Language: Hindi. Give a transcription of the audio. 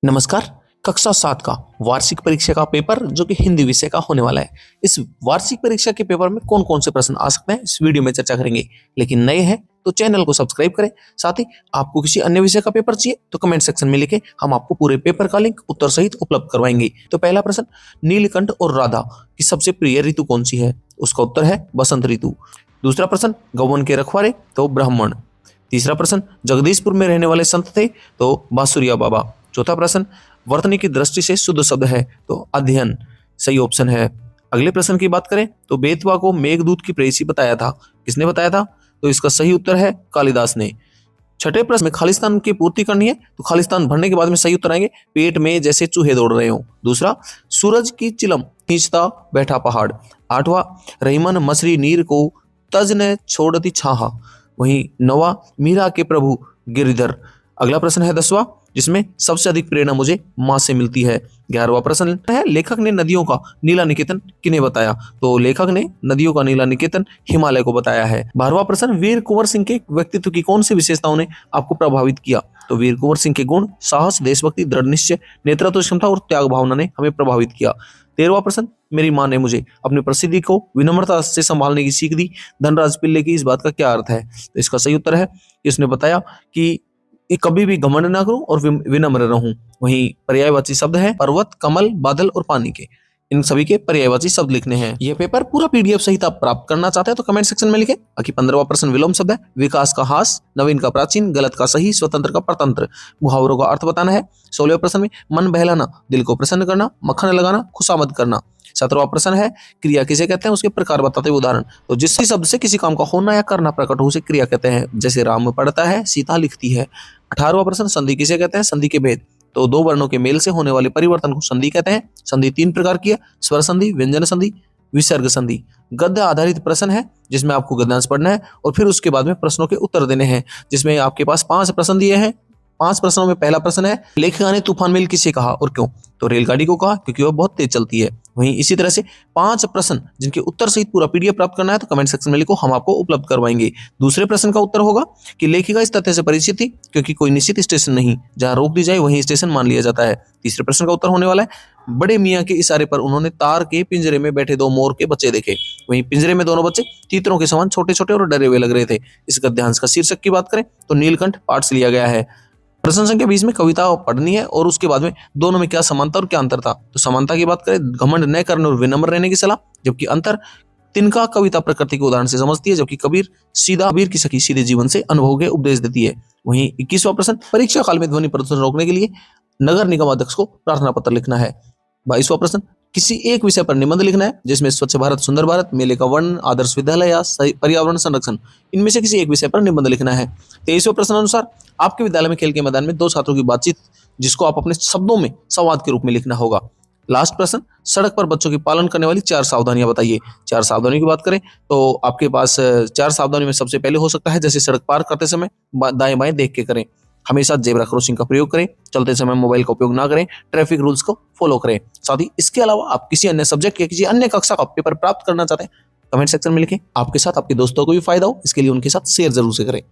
नमस्कार। कक्षा 7 का वार्षिक परीक्षा का पेपर जो कि हिंदी विषय का होने वाला है। इस वार्षिक परीक्षा के पेपर में कौन कौन से प्रश्न आ सकते हैं इस वीडियो में चर्चा करेंगे। लेकिन नए हैं तो चैनल को सब्सक्राइब करें। साथ ही आपको किसी अन्य विषय का पेपर चाहिए तो कमेंट सेक्शन में लिखे, हम आपको पूरे पेपर का लिंक उत्तर सहित उपलब्ध करवाएंगे। तो पहला प्रश्न, नीलकंठ और राधा की सबसे प्रिय ऋतु कौन सी है? उसका उत्तर है बसंत ऋतु। दूसरा प्रश्न, गौवन के रखवारे तो ब्राह्मण। तीसरा प्रश्न, जगदीशपुर में रहने वाले संत थे तो बांसुरिया बाबा। चौथा प्रश्न, वर्तनी की दृष्टि से शुद्ध शब्द है तो अध्ययन सही ऑप्शन है। अगले प्रश्न की बात करें तो बेतवा को मेघदूत की प्रेयसी बताया था, किसने बताया था? तो इसका सही उत्तर है कालिदास ने। छठे प्रश्न में खालिस्तान की पूर्ति करनी है तो खालिस्तान भरने के बाद में सही उत्तर आएंगे पेट में जैसे चूहे दौड़ रहे हो। दूसरा, सूरज की चिलम खींचता बैठा पहाड़। आठवां, रहीमन मछली नीर को तज ने छोड़ती छाहा। वहीं नौवां, मीरा के प्रभु गिरधर। अगला प्रश्न है 10वां, जिसमें सबसे अधिक प्रेरणा मुझे माँ से मिलती है। 11वां प्रश्न है, लेखक ने नदियों का नीला निकेतन किन्हें बताया? तो लेखक ने नदियों का नीला निकेतन हिमालय को बताया है। 12वां प्रश्न, वीर कुंवर सिंह के व्यक्तित्व की कौन सी विशेषताओं ने आपको प्रभावित किया? तो वीर कुंवर सिंह के गुण साहस, देशभक्ति, दृढ़ निश्चय, नेतृत्व क्षमता और त्याग भावना ने हमें प्रभावित किया। 13वां प्रश्न, मेरी माँ ने मुझे अपनी प्रसिद्धि को विनम्रता से संभालने की सीख दी। धनराज पिल्ले की इस बात का क्या अर्थ है? तो इसका सही उत्तर है कि उसने बताया कि कभी भी घमंड ना करूं और विनम्र रहूं। वहीं पर्यायवाची शब्द है पर्वत, कमल, बादल और पानी के। इन सभी के पर्यायवाची शब्द लिखने हैं। यह पेपर पूरा पीडीएफ सहित आप प्राप्त करना चाहते हैं तो कमेंट सेक्शन में लिखें। बाकी 15वां प्रश्न विलोम शब्द है, विकास का हास, नवीन का प्राचीन, गलत का सही, स्वतंत्र का परतंत्र। मुहावरों का अर्थ बताना है। 16वें प्रश्न में मन बहलाना, दिल को प्रसन्न करना, मक्खन लगाना, खुशामद करना। 17वां प्रश्न है, क्रिया किसे कहते हैं? उसके प्रकार बताते हुए उदाहरण। तो जिस शब्द से किसी काम का होना या करना प्रकट हो उसे क्रिया कहते हैं, जैसे राम पढ़ता है, सीता लिखती है। 18वां प्रश्न, संधि किसे कहते हैं? संधि के भेद। तो दो वर्णों के मेल से होने वाले परिवर्तन को संधि कहते हैं। संधि 3 प्रकार की है, स्वर संधि, व्यंजन संधि, विसर्ग संधि। गद्य आधारित प्रश्न है जिसमें आपको गद्यांश पढ़ना है और फिर उसके बाद में प्रश्नों के उत्तर देने हैं, जिसमें आपके पास 5 प्रश्न दिए हैं। 5 प्रश्नों में पहला प्रश्न है, लेखिका ने तूफान मेल किसे कहा और क्यों? तो रेलगाड़ी को कहा क्योंकि वह बहुत तेज चलती है। वहीं इसी तरह से 5 प्रश्न जिनके उत्तर सहित पूरा पीडीएफ प्राप्त करना है तो कमेंट सेक्शन में लिखो, हम आपको उपलब्ध करवाएंगे। दूसरे प्रश्न का उत्तर होगा कि लेखिका इस तथ्य से परिचित थी क्योंकि कोई निश्चित स्टेशन नहीं, जहां रोक दी जाए वहीं स्टेशन मान लिया जाता है। तीसरे प्रश्न का उत्तर होने वाला है, बड़े मियाँ के इशारे पर उन्होंने तार के पिंजरे में बैठे 2 मोर के बच्चे देखे। वहीं पिंजरे में दोनों बच्चे तीतरों के समान छोटे छोटे और डरे हुए लग रहे थे। इस गद्यांश का शीर्षक की बात करें तो नीलकंठ पाठ से लिया गया है। प्रश्न संख्या 20 में कविता पढ़नी है और उसके बाद में दोनों में क्या समानता और क्या अंतर था? तो समानता की बात करें, घमंड न करने और विनम्र रहने की सलाह, जबकि अंतर, तिनका कविता प्रकृति के उदाहरण से समझती है, जबकि कबीर की सखी सीधे जीवन से अनुभव के उपदेश देती है। वहीं 21वां प्रश्न, परीक्षा काल में ध्वनि प्रदूषण रोकने के लिए नगर निगम अध्यक्ष को प्रार्थना पत्र लिखना है। 22वां प्रश्न, किसी एक विषय पर निबंध लिखना है जिसमें स्वच्छ भारत, सुंदर भारत, मेले का वर्णन, आदर्श विद्यालय या पर्यावरण संरक्षण, इनमें से किसी एक विषय पर निबंध लिखना है। 23वें प्रश्न अनुसार आपके विद्यालय में खेल के मैदान में 2 छात्रों की बातचीत जिसको आप अपने शब्दों में संवाद के रूप में लिखना होगा। लास्ट प्रश्न, सड़क पर बच्चों की पालन करने वाली 4 सावधानियां बताइए। 4 सावधानियों की बात करें तो आपके पास 4 सावधानियों में सबसे पहले हो सकता है, जैसे सड़क पार करते समय दाएं बाएं देख के करें, हमेशा जेब्रा क्रॉसिंग का प्रयोग करें, चलते समय मोबाइल का उपयोग ना करें, ट्रैफिक रूल्स को फॉलो करें। साथ ही इसके अलावा आप किसी अन्य सब्जेक्ट या किसी अन्य कक्षा का पेपर प्राप्त करना चाहते हैं, कमेंट सेक्शन में लिखें। आपके साथ आपके दोस्तों को भी फायदा हो, इसके लिए उनके साथ शेयर जरूर से करें।